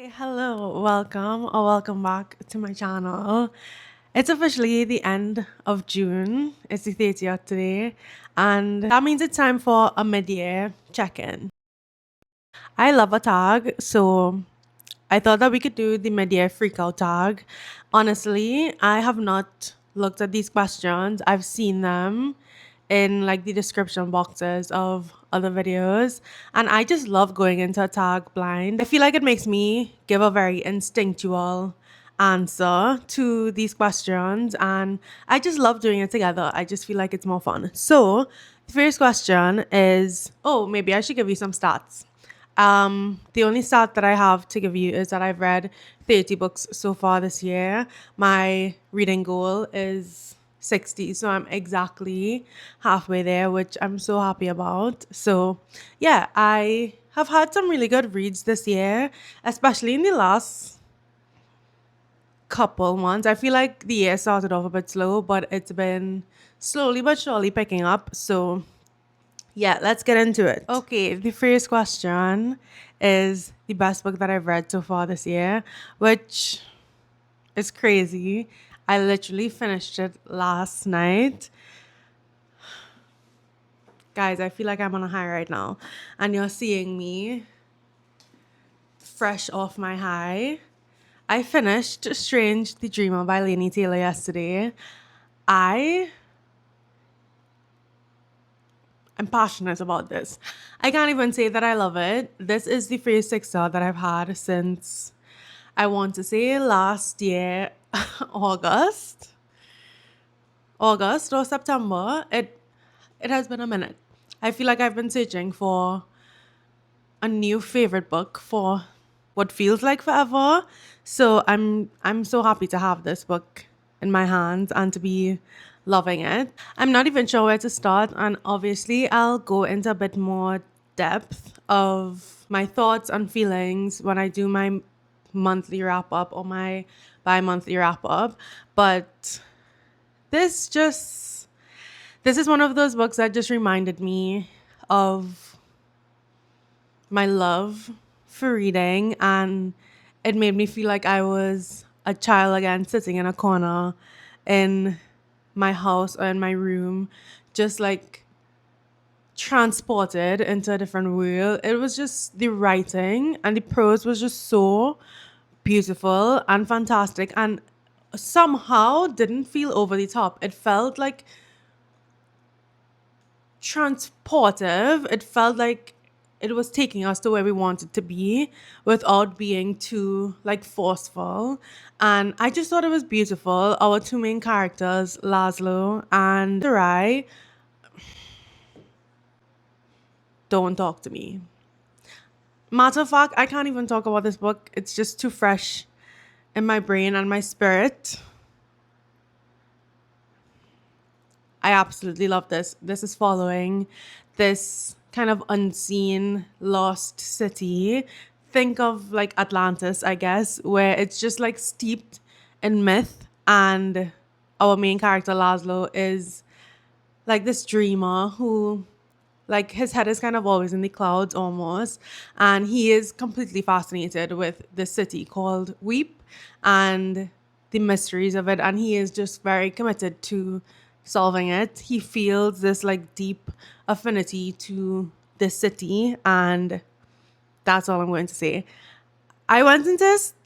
Hey, hello, welcome or welcome back to my channel. It's officially the end of June. It's the 30th today, and that means it's time for a mid-year check-in. I love a tag, so I thought that we could do the mid-year freakout tag. Honestly, I have not looked at these questions. I've seen them in like the description boxes of other videos, and I just love going into a tag blind. I feel like it makes me give a very instinctual answer to these questions, and I just love doing it together. I just feel like it's more fun. So the first question is, oh, maybe I should give you some stats. The only stat that I have to give you is that I've read 30 books so far this year. My reading goal is 60, so I'm exactly halfway there, which I'm so happy about. So yeah, I have had some really good reads this year, especially in the last couple months. I feel like the year started off a bit slow, but it's been slowly but surely picking up. So yeah, let's get into it. Okay, the first question is the best book that I've read so far this year, which is crazy. I literally finished it last night. Guys, I feel like I'm on a high right now, and you're seeing me fresh off my high. I finished Strange the Dreamer by Laini yesterday. I'm passionate about this. I can't even say that I love it. This is the first 6-star that I've had since, I want to say, last year, August or September. It has been a minute. I feel like I've been searching for a new favorite book for what feels like forever. So I'm so happy to have this book in my hands and to be loving it. I'm not even sure where to start, and obviously I'll go into a bit more depth of my thoughts and feelings when I do my monthly wrap up or my bi-monthly wrap up. But this is one of those books that just reminded me of my love for reading, and it made me feel like I was a child again, sitting in a corner in my house or in my room, just like transported into a different world. It was just the writing and the prose was just so beautiful and fantastic, and somehow didn't feel over the top. It felt like transportive. It felt like it was taking us to where we wanted to be without being too like forceful. And I just thought it was beautiful. Our two main characters, Laszlo and Tahereh, don't talk to me. Matter of fact, I can't even talk about this book. It's just too fresh in my brain and my spirit. I absolutely love this. This is following this kind of unseen, lost city. Think of like Atlantis, I guess, where it's just like steeped in myth. And our main character, Laszlo, is like this dreamer who, like, his head is kind of always in the clouds almost. And he is completely fascinated with this city called Weep and the mysteries of it. And he is just very committed to solving it. He feels this like deep affinity to this city, and that's all I'm going to say. I went into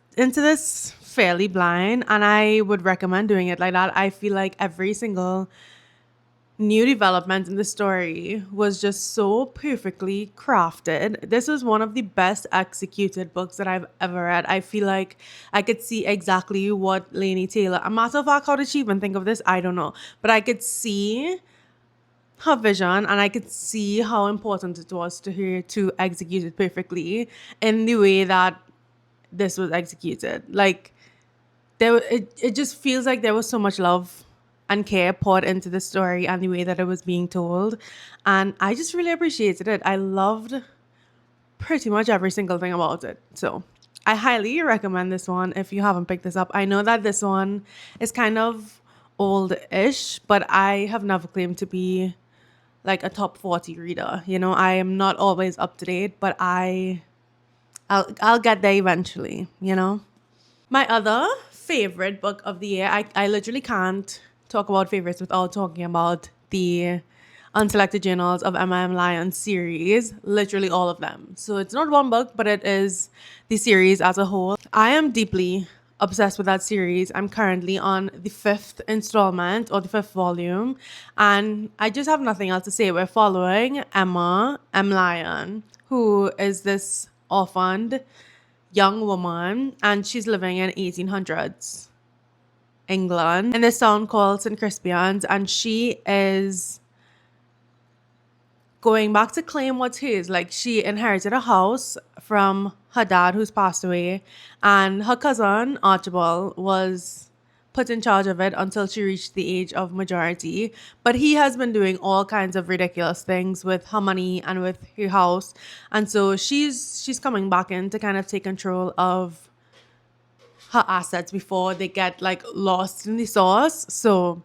this fairly blind, and I would recommend doing it like that. I feel like every single new development in the story was just so perfectly crafted. This was one of the best executed books that I've ever read. I feel like I could see exactly what Laini Taylor, a matter of fact, how did she even think of this? I don't know. But I could see her vision, and I could see how important it was to her to execute it perfectly in the way that this was executed. Like, it just feels like there was so much love and care poured into the story and the way that it was being told, and I just really appreciated it. I loved pretty much every single thing about it. So I highly recommend this one if you haven't picked this up. I know that this one is kind of old-ish, but I have never claimed to be like a top 40 reader. You know, I am not always up to date, but I I'll get there eventually, you know? My other favorite book of the year, I literally can't talk about favorites without talking about the Unselected Journals of M.M. Lyon series, literally all of them. So it's not one book, but it is the series as a whole. I am deeply obsessed with that series. I'm currently on the fifth installment or the fifth volume, and I just have nothing else to say. We're following Emma M. Lyon, who is this orphaned young woman, and she's living in 1800s England in this town called St. Crispians, and she is going back to claim what's his. Like, she inherited a house from her dad who's passed away, and her cousin Archibald was put in charge of it until she reached the age of majority. But he has been doing all kinds of ridiculous things with her money and with her house, and so she's coming back in to kind of take control of her assets before they get like lost in the sauce. So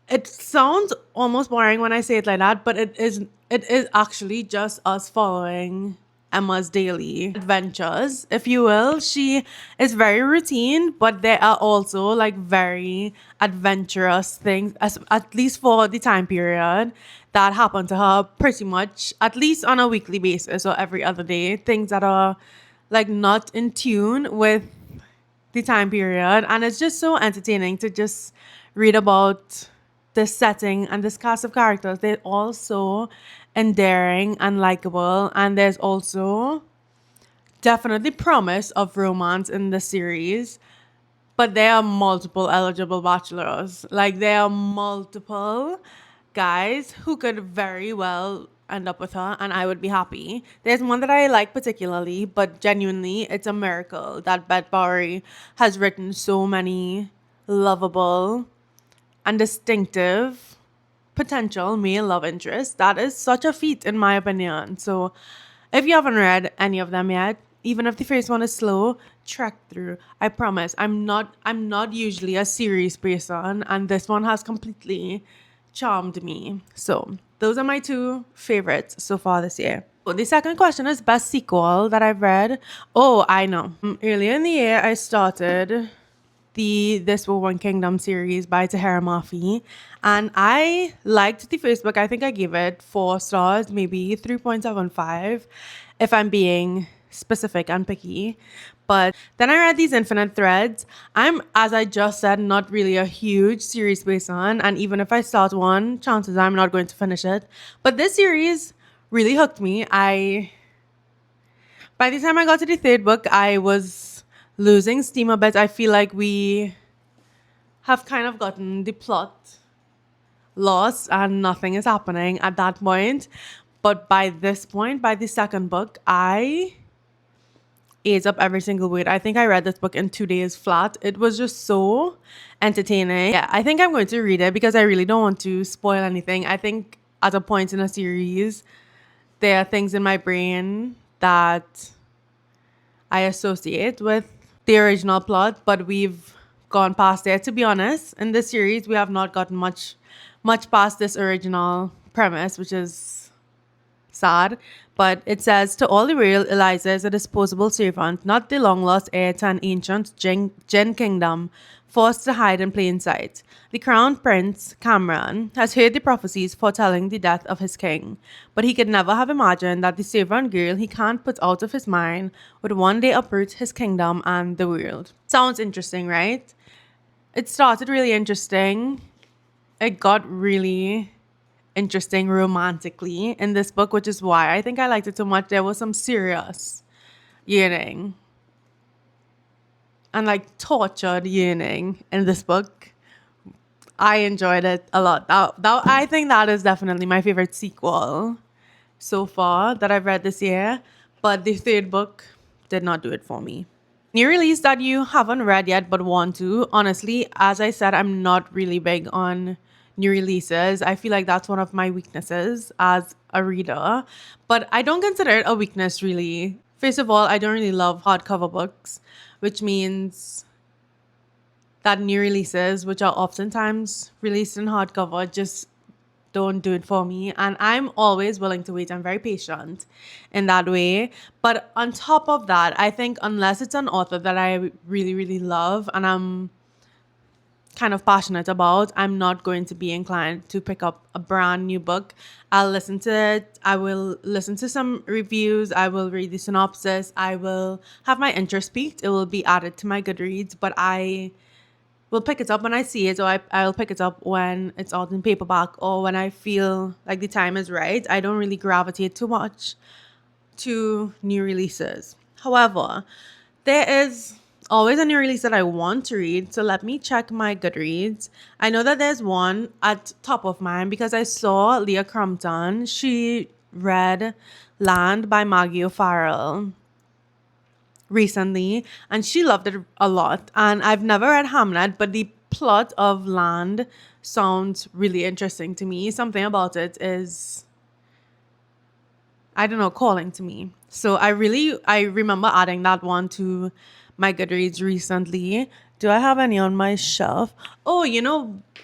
it sounds almost boring when I say it like that, but it is actually just us following Emma's daily adventures, if you will. She is very routine, but there are also like very adventurous things, at least for the time period, that happen to her pretty much at least on a weekly basis or every other day. Things that are like not in tune with the time period, and it's just so entertaining to just read about this setting and this cast of characters. They're all so endearing and likable, and there's also definitely promise of romance in the series, but there are multiple eligible bachelors. Like, there are multiple guys who could very well end up with her, and I would be happy. There's one that I like particularly, but genuinely, it's a miracle that Beth Bowery has written so many lovable and distinctive potential male love interests. That is such a feat, in my opinion. So if you haven't read any of them yet, even if the first one is slow, trek through. I promise. I'm not usually a series person, and this one has completely charmed me. So those are my two favorites so far this year. The second question is best sequel that I've read. Oh, I know. Earlier in the year, I started the This War One Kingdom series by Tahereh Mafi, and I liked the first book. I think I gave it 4 stars, maybe 3.75 if I'm being specific and picky. But then I read these Infinite Threads. I'm, as I just said, not really a huge series person, and even if I start one, chances are I'm not going to finish it. But this series really hooked me. By the time I got to the third book, I was losing steam a bit. I feel like we have kind of gotten the plot lost and nothing is happening at that point. But by this point, by the second book, I ate up every single word. I think I read this book in 2 days flat. It was just so entertaining. Yeah, I think I'm going to read it because I really don't want to spoil anything. I think at a point in a series, there are things in my brain that I associate with the original plot, but we've gone past it. To be honest, in this series, we have not gotten much past this original premise, which is sad. But it says, to all the real, Eliza is a disposable servant, not the long-lost heir to an ancient Jin kingdom, forced to hide in plain sight. The crown prince, Cameron, has heard the prophecies foretelling the death of his king, but he could never have imagined that the servant girl he can't put out of his mind would one day uproot his kingdom and the world. Sounds interesting, right? It started really interesting. It got really interesting romantically in this book, which is why I think I liked it so much. There was some serious yearning and like tortured yearning in this book. I enjoyed it a lot. I think that is definitely my favorite sequel so far that I've read this year, but the third book did not do it for me. New release that you haven't read yet but want to. Honestly, as I said, I'm not really big on new releases. I feel like that's one of my weaknesses as a reader, but I don't consider it a weakness really. First of all, I don't really love hardcover books, which means that new releases, which are oftentimes released in hardcover, just don't do it for me. And I'm always willing to wait. I'm very patient in that way. But on top of that, I think unless it's an author that I really, really love and I'm kind of passionate about, I'm not going to be inclined to pick up a brand new book. I'll listen to it. I will listen to some reviews. I will read the synopsis. I will have my interest piqued. It will be added to my Goodreads, but I will pick it up when I see it, or I'll pick it up when it's out in paperback or when I feel like the time is right. I don't really gravitate too much to new releases. However, there is always a new release that I want to read. So let me check my Goodreads. I know that there's one at top of mind because I saw Leah Crumpton. She read Land by Maggie O'Farrell recently and she loved it a lot. And I've never read Hamlet, but the plot of Land sounds really interesting to me. Something about it is, I don't know, calling to me. So I remember adding that one to my Goodreads recently. Do I have any on my shelf? Oh,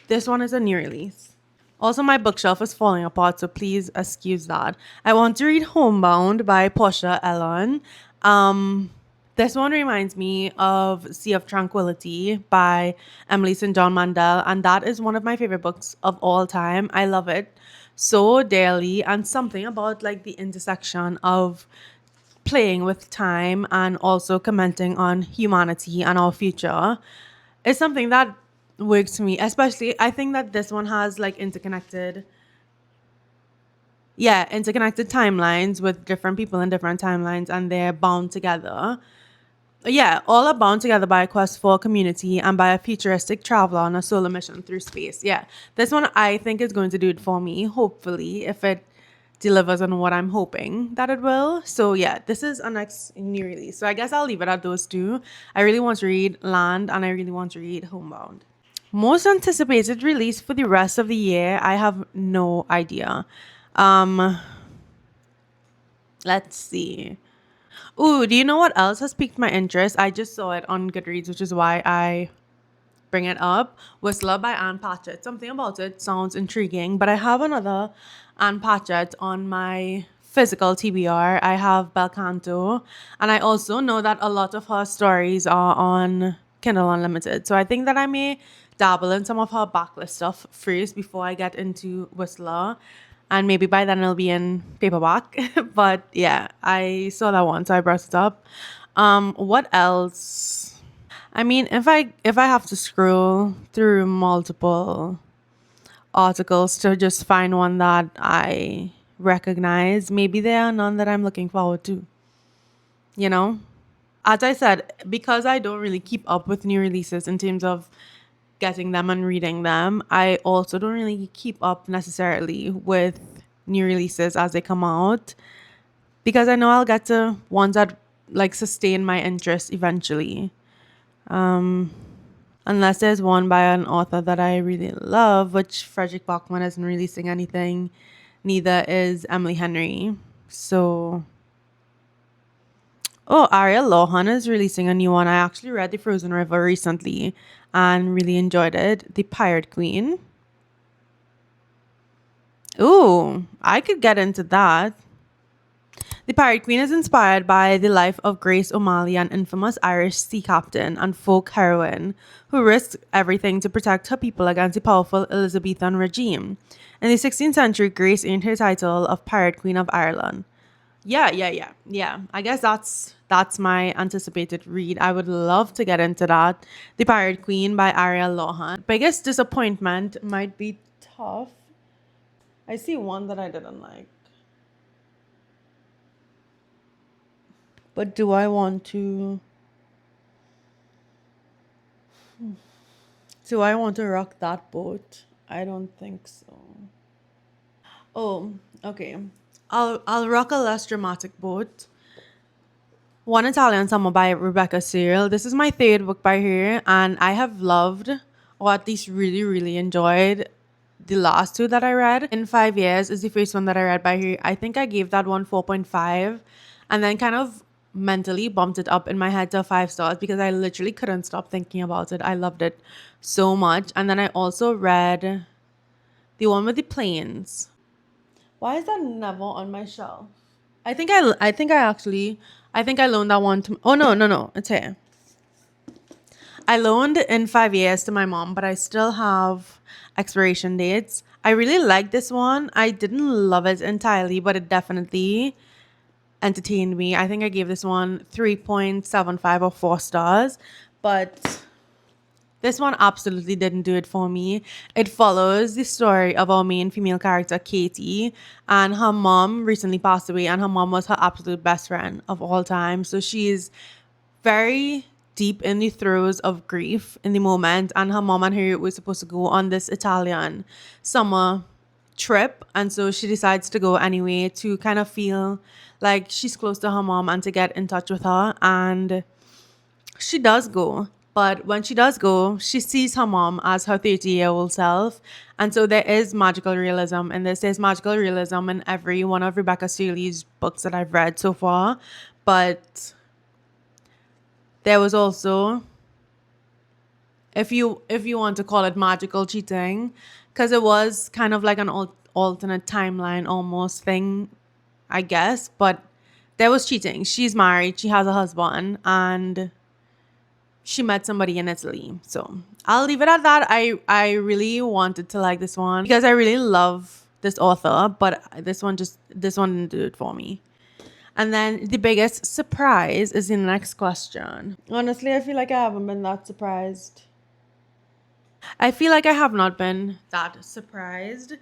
this one is a new release. Also, my bookshelf is falling apart, so please excuse that. I want to read Homebound by Portia Elan. This one reminds me of Sea of Tranquility by Emily St. John Mandel, and that is one of my favorite books of all time. I love it so dearly, and something about like the intersection of playing with time and also commenting on humanity and our future is something that works for me. Especially, I think that this one has like interconnected timelines with different people in different timelines, and they're bound together. Yeah, all are bound together by a quest for community and by a futuristic traveler on a solo mission through space. Yeah, this one I think is going to do it for me, hopefully, if it delivers on what I'm hoping that it will. So yeah, this is a next new release. So I guess I'll leave it at those two. I really want to read Land and I really want to read Homebound. Most anticipated release for the rest of the year, I have no idea. Let's see. Ooh, do you know what else has piqued my interest? I just saw it on Goodreads, which is why I bring it up. Whistler by Ann Patchet. Something about it sounds intriguing, but I have another Ann Patchet on my physical TBR. I have Belcanto, and I also know that a lot of her stories are on Kindle Unlimited. So I think that I may dabble in some of her backlist stuff first before I get into Whistler. And maybe by then it'll be in paperback. But yeah, I saw that one, so I brought it up. What else? I mean, if I have to scroll through multiple articles to just find one that I recognize, maybe there are none that I'm looking forward to. As I said, because I don't really keep up with new releases in terms of getting them and reading them, I also don't really keep up necessarily with new releases as they come out, because I know I'll get to ones that like sustain my interest eventually. Unless there's one by an author that I really love, which Frederick Bachman isn't releasing anything, neither is Emily Henry. So Ariel Lawhon is releasing a new one. I actually read The Frozen River recently and really enjoyed it. The Pirate Queen. Ooh, I could get into that. The Pirate Queen is inspired by the life of Grace O'Malley, an infamous Irish sea captain and folk heroine who risked everything to protect her people against the powerful Elizabethan regime. In the 16th century, Grace earned her title of Pirate Queen of Ireland. Yeah. I guess that's my anticipated read. I would love to get into that. The Pirate Queen by Ariel Lawhon. Biggest disappointment might be tough. I see one that I didn't like. But do I want to rock that boat? I don't think so. Oh, okay. I'll rock a less dramatic boat. One Italian Summer by Rebecca Serle. This is my third book by her, and I have loved, or at least really, really enjoyed, the last two that I read. In 5 Years is the first one that I read by her. I think I gave that one 4.5, and then kind of mentally bumped it up in my head to 5 stars because I literally couldn't stop thinking about it. I loved it so much. And then I also read The one with the planes. Why is that never on my shelf? I think I loaned that one to. Oh no, it's here. I loaned in 5 years to my mom, but I still have expiration dates. I really like this one. I didn't love it entirely, but it definitely entertained me. I think I gave this one 3.75 or 4 stars, but this one absolutely didn't do it for me. It follows the story of our main female character, Katie, and her mom recently passed away, and her mom was her absolute best friend of all time. So she's very deep in the throes of grief in the moment, and her mom and her were supposed to go on this Italian summer trip, and so she decides to go anyway to kind of feel like she's close to her mom and to get in touch with her. And she does go, but when she does go, she sees her mom as her 30-year-old self. And so there is magical realism in this. There's magical realism in every one of Rebecca Searle's books that I've read so far, but there was also, if you want to call it magical cheating, because it was kind of like an alternate timeline almost thing, I guess, but there was cheating. She's married, she has a husband, and she met somebody in Italy. So I'll leave it at that. I really wanted to like this one because I really love this author, but this one didn't do it for me. And then the biggest surprise is the next question. Honestly, I feel like I haven't been that surprised. I feel like I have not been that surprised.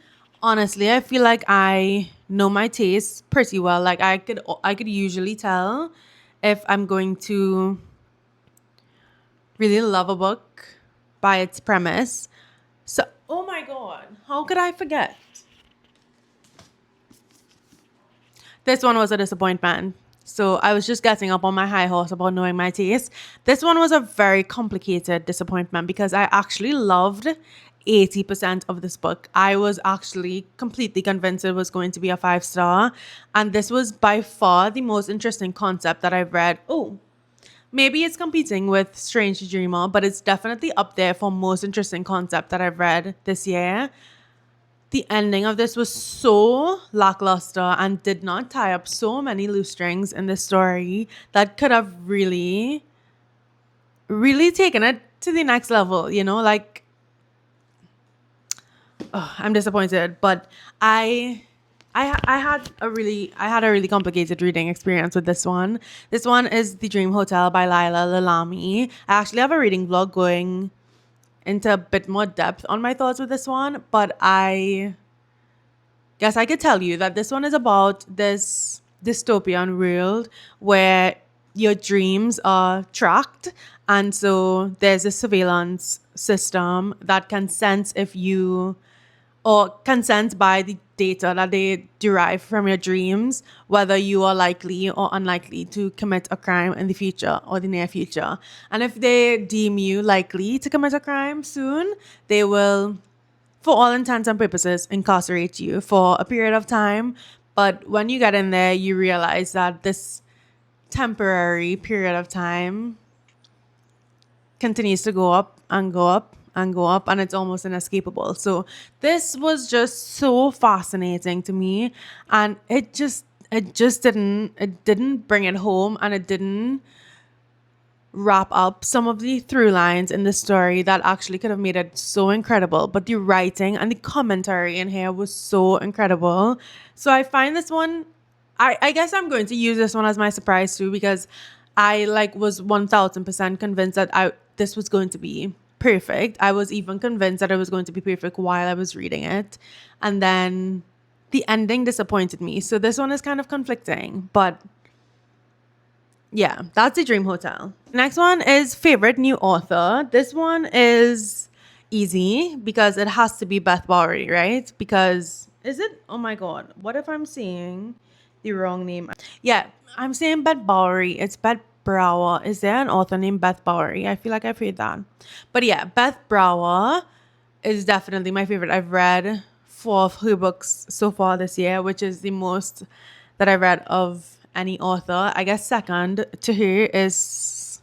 Honestly, I feel like I know my tastes pretty well. Like I could usually tell if I'm going to really love a book by its premise. So, oh my god, how could I forget? This one was a disappointment. So I was just getting up on my high horse about knowing my taste. This one was a very complicated disappointment because I actually loved 80% of this book. I was actually completely convinced it was going to be a 5-star. And this was by far the most interesting concept that I've read. Oh, maybe it's competing with Strange Dreamer, but it's definitely up there for most interesting concept that I've read this year. The ending of this was so lackluster and did not tie up so many loose strings in the story that could have really, really taken it to the next level, you know, like, I'm disappointed, but I had a really complicated reading experience with this one. This one is The Dream Hotel by Laila Lalami. I actually have a reading vlog going into a bit more depth on my thoughts with this one, but I guess I could tell you that this one is about this dystopian world where your dreams are tracked, and so there's a surveillance system that can sense if you, or consent by the data that they derive from your dreams, whether you are likely or unlikely to commit a crime in the future or the near future. And if they deem you likely to commit a crime soon, they will, for all intents and purposes, incarcerate you for a period of time. But when you get in there, you realize that this temporary period of time continues to go up and go up and go up, and it's almost inescapable. So this was just so fascinating to me, and it didn't bring it home, and it didn't wrap up some of the through lines in the story that actually could have made it so incredible. But the writing and the commentary in here was so incredible. So I find this one, I guess I'm going to use this one as my surprise too, because I was 1000% convinced that this was going to be perfect. I was even convinced that it was going to be perfect while I was reading it. And then the ending disappointed me. So this one is kind of conflicting. But yeah, that's The Dream Hotel. Next one is favorite new author. This one is easy because it has to be Beth Bowery, right? Because, is it? Oh my god. What if I'm saying the wrong name? Yeah, I'm saying Beth Bowery. It's Beth Brower. Is there an author named Beth Bowery? I feel like I've heard that. But yeah, Beth Brower is definitely my favorite. I've read 4 of her books so far this year, which is the most that I've read of any author. I guess second to her is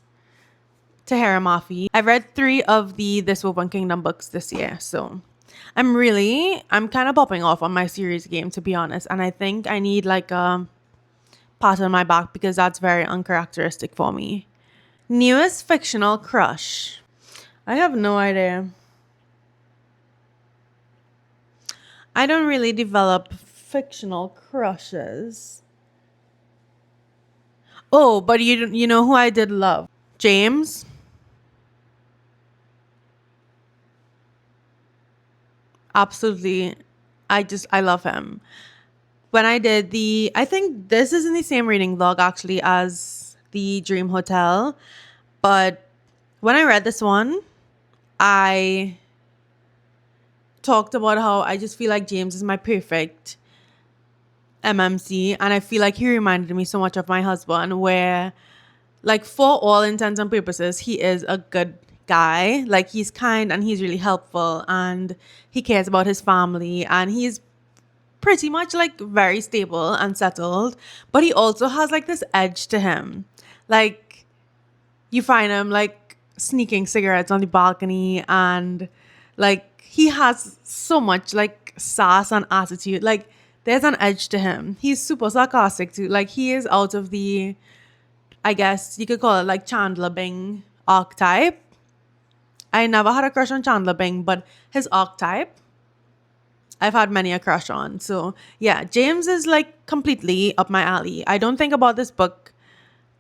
Tahereh Mafi. I've read 3 of the This Woven Kingdom books this year. So I'm kind of popping off on my series game, to be honest. And I think I need like a pat on my back because that's very uncharacteristic for me. Newest fictional crush. I have no idea. I don't really develop fictional crushes. Oh, but you know who I did love? James. Absolutely. I love him. When I did I think this is in the same reading vlog actually as the Dream Hotel, but when I read this one, I talked about how I just feel like James is my perfect MMC, and I feel like he reminded me so much of my husband, where like for all intents and purposes he is a good guy. Like he's kind and he's really helpful and he cares about his family and he's pretty much like very stable and settled, but he also has like this edge to him. Like you find him like sneaking cigarettes on the balcony, and like he has so much like sass and attitude. Like there's an edge to him. He's super sarcastic too. Like he is out of the, I guess you could call it like Chandler Bing archetype. I never had a crush on Chandler Bing, but his archetype I've had many a crush on. So yeah, James is like completely up my alley. I don't think about this book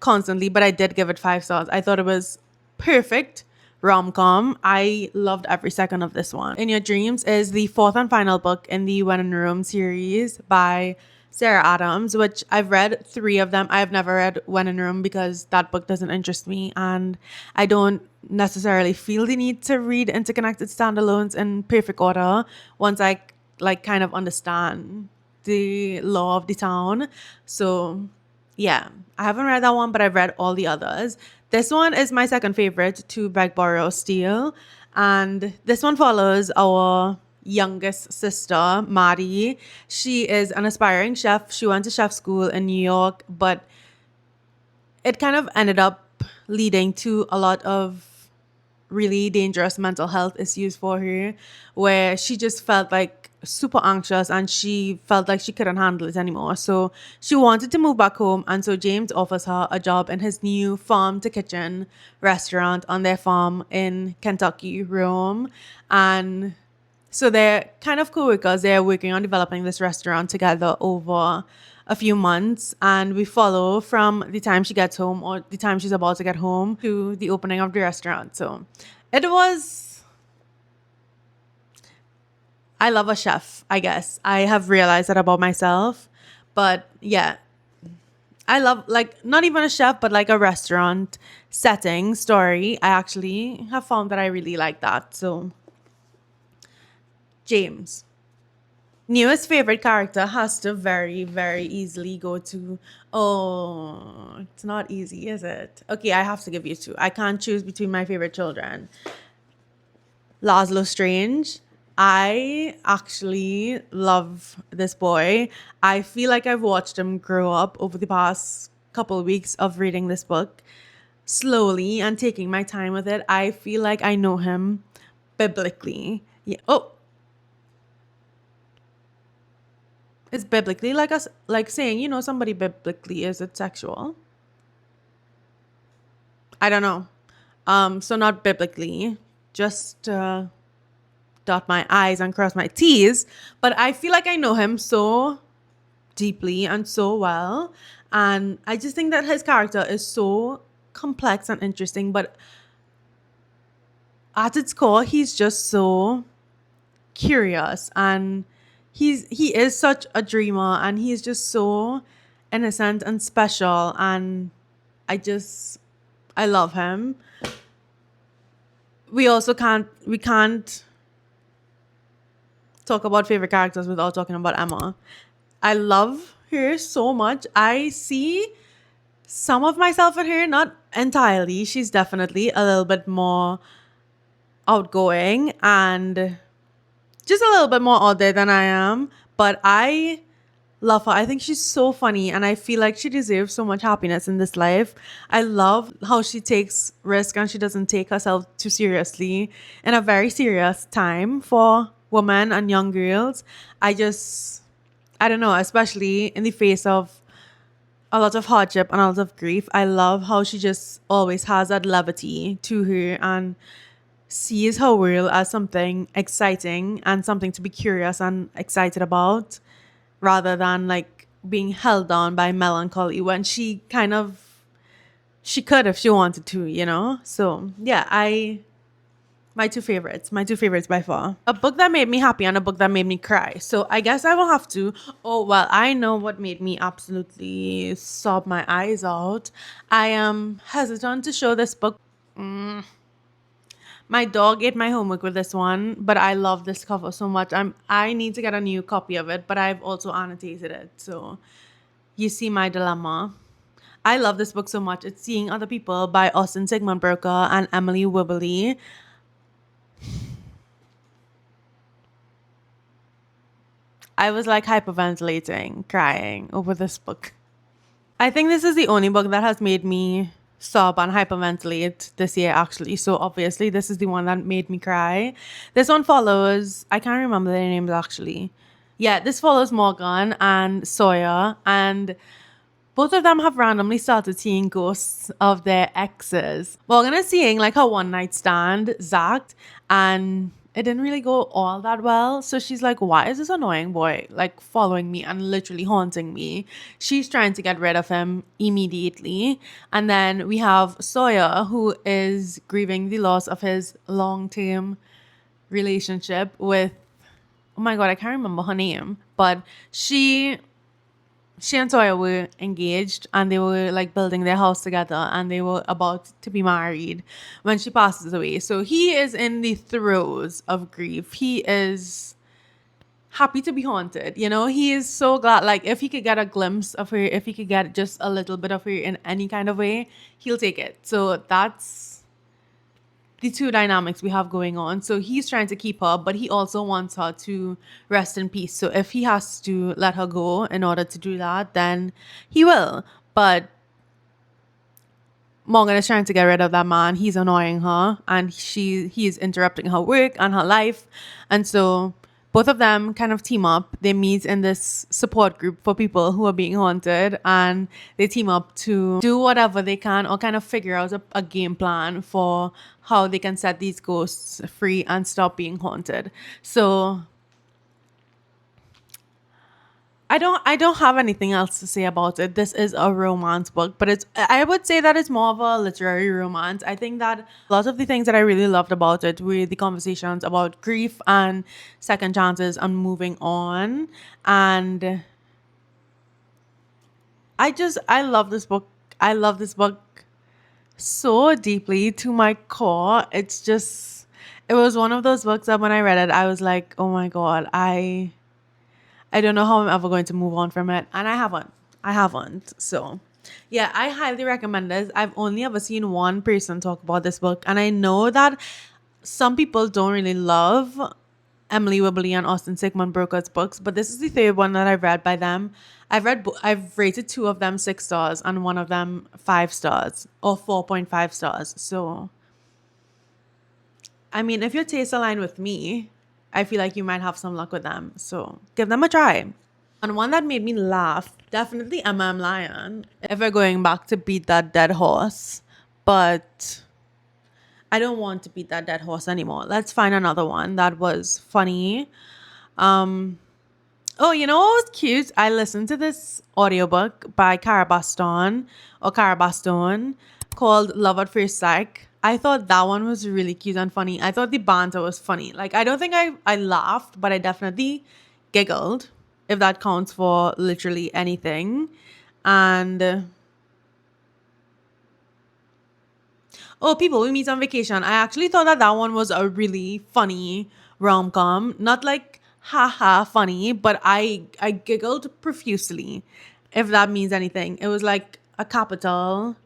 constantly, but I did give it 5 stars. I thought it was perfect rom-com. I loved every second of this one. In Your Dreams is the fourth and final book in the When in Rome series by Sarah Adams, which I've read 3 of them. I've never read When in Rome because that book doesn't interest me, and I don't necessarily feel the need to read interconnected standalones in perfect order once I like kind of understand the law of the town. So yeah, I haven't read that one, but I've read all the others. This one is my second favorite, To Beg, Borrow, Steal. And this one follows our youngest sister, Maddie. She is an aspiring chef. She went to chef school in New York, but it kind of ended up leading to a lot of really dangerous mental health issues for her, where she just felt like super anxious and she felt like she couldn't handle it anymore. So she wanted to move back home, and so James offers her a job in his new farm to kitchen restaurant on their farm in Kentucky, Rome. And so they're kind of co-workers. They're working on developing this restaurant together over a few months, and we follow from the time she gets home or the time she's about to get home to the opening of the restaurant. So I love a chef, I guess. I have realized that about myself. But yeah, I love like not even a chef, but like a restaurant setting story. I actually have found that I really like that. So James. Newest favorite character has to very, very easily go to. Oh, it's not easy, is it? Okay, I have to give you 2. I can't choose between my favorite children. Laszlo Strange. I actually love this boy. I feel like I've watched him grow up over the past couple of weeks of reading this book slowly and taking my time with it. I feel like I know him biblically. Yeah. Oh, it's biblically like us, like saying, you know, somebody biblically, is it sexual? I don't know. So not biblically, just dot my I's and cross my T's. But I feel like I know him so deeply and so well, and I just think that his character is so complex and interesting. But at its core, he's just so curious, and he is such a dreamer, and he's just so innocent and special, and I love him. We can't talk about favorite characters without talking about Emma. I love her so much. I see some of myself in her, not entirely. She's definitely a little bit more outgoing and just a little bit more out there than I am, but I love her. I think she's so funny, and I feel like she deserves so much happiness in this life. I love how she takes risk and she doesn't take herself too seriously in a very serious time for women and young girls. I don't know, especially in the face of a lot of hardship and a lot of grief. I love how she just always has that levity to her and sees her world as something exciting and something to be curious and excited about, rather than like being held down by melancholy when she could if she wanted to, you know? So yeah, my two favorites by far. A book that made me happy and a book that made me cry. So I guess I will have to. Oh, well, I know what made me absolutely sob my eyes out. I am hesitant to show this book. My dog ate my homework with this one, but I love this cover so much. I need to get a new copy of it, but I've also annotated it. So you see my dilemma. I love this book so much. It's Seeing Other People by Austin Seigmund-Broka and Emily Wibberley. I was like hyperventilating, crying over this book. I think this is the only book that has made me sob and hyperventilate this year, actually. So obviously, this is the one that made me cry. This one follows, I can't remember their names actually. Yeah, this follows Morgan and Sawyer, and both of them have randomly started seeing ghosts of their exes. Morgan is seeing like her one night stand, Zach, and it didn't really go all that well. So she's like, why is this annoying boy like following me and literally haunting me? She's trying to get rid of him immediately. And then we have Sawyer, who is grieving the loss of his long term relationship with, oh my God, I can't remember her name, but she and Sawyer were engaged and they were like building their house together and they were about to be married when she passes away. So he is in the throes of grief. He is happy to be haunted. You know, he is so glad. Like, if he could get a glimpse of her, if he could get just a little bit of her in any kind of way, he'll take it. So that's the two dynamics we have going on. So he's trying to keep her, but he also wants her to rest in peace. So if he has to let her go in order to do that, then he will. But Morgan is trying to get rid of that man. He's annoying her and he's interrupting her work and her life. And so both of them kind of team up. They meet in this support group for people who are being haunted, and they team up to do whatever they can or kind of figure out a game plan for how they can set these ghosts free and stop being haunted. So I don't have anything else to say about it. This is a romance book, but I would say that it's more of a literary romance. I think that a lot of the things that I really loved about it were the conversations about grief and second chances and moving on. And I love this book. I love this book so deeply to my core. It was one of those books that when I read it, I was like, oh my God, I don't know how I'm ever going to move on from it. And I haven't. So yeah, I highly recommend this. I've only ever seen one person talk about this book. And I know that some people don't really love Emily Wibberley and Austin Seigmund-Broka's books, but this is the third one that I've read by them. I've rated two of them 6 stars and one of them 5 stars or 4.5 stars. So I mean, if your tastes align with me, I feel like you might have some luck with them. So give them a try. And one that made me laugh, definitely Emma M. Lion. If we're going back to beat that dead horse. But I don't want to beat that dead horse anymore. Let's find another one that was funny. Oh, you know what was cute? I listened to this audiobook by Bastone called Love at First Sight. I thought that one was really cute and funny. I thought the banter was funny. Like, I don't think I laughed, but I definitely giggled, if that counts for literally anything. And oh, People We Meet on Vacation. I actually thought that one was a really funny rom-com. Not like haha funny, but I giggled profusely, if that means anything. It was like a capital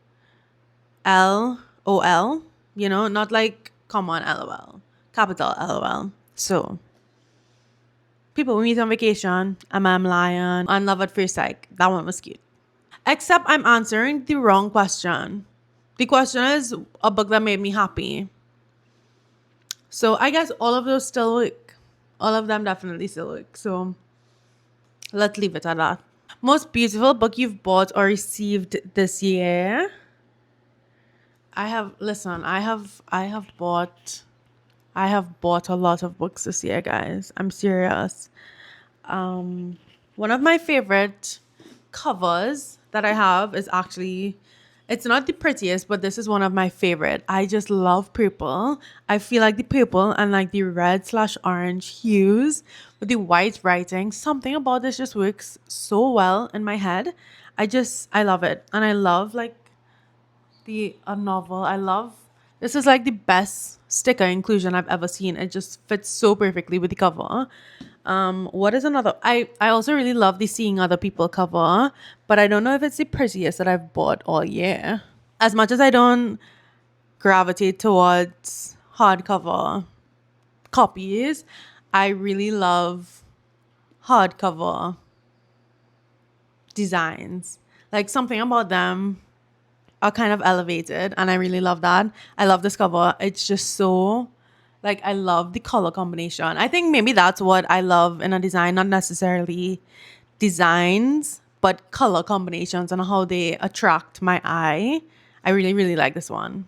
LOL, you know, not like come on LOL, capital LOL. So People We Meet on Vacation, I'm Lion, and Love at First Sight. That one was cute. Except I'm answering the wrong question. The question is a book that made me happy. So I guess all of those still work. All of them definitely still work. So let's leave it at that. Most beautiful book you've bought or received this year? I have bought a lot of books this year, guys. I'm serious. One of my favorite covers that I have is actually, it's not the prettiest, but this is one of my favorite. I just love purple. I feel like the purple and like the red slash orange hues with the white writing, something about this just works so well in my head. I love it. And I love like the a novel. I love this is like the best sticker inclusion I've ever seen. It just fits so perfectly with the cover. What is another? I also really love the Seeing Other People cover, but I don't know if it's the prettiest that I've bought all year. As much as I don't gravitate towards hardcover copies, I really love hardcover designs. Like something about them are kind of elevated, and I really love that. I love this cover. It's just so like I love the color combination. I think maybe that's what I love in a design, not necessarily designs, but color combinations and how they attract my eye. I really, really like this one.